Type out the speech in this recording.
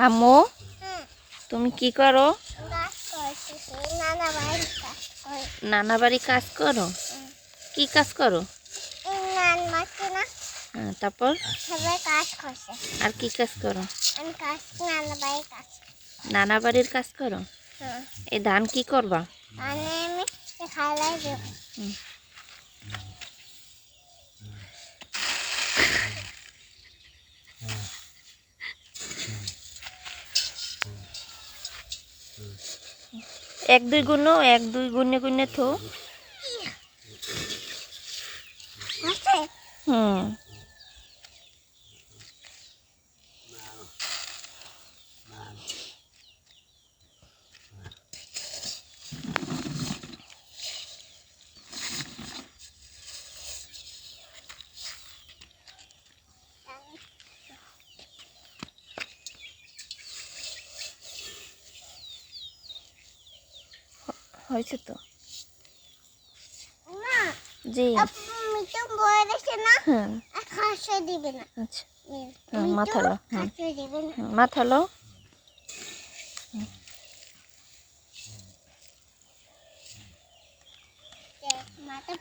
আম্মু তুমি কি করো? নানা বাড়ি কাজ করো? কি কাজ করো? তারপর আর কি কাজ করো? নানা বাড়ির কাজ করো? এই ধান কি করবা? এক দুই গুণে গুণে থো। হয়েছে তো। জি আচ্ছা মাথা লো মাথা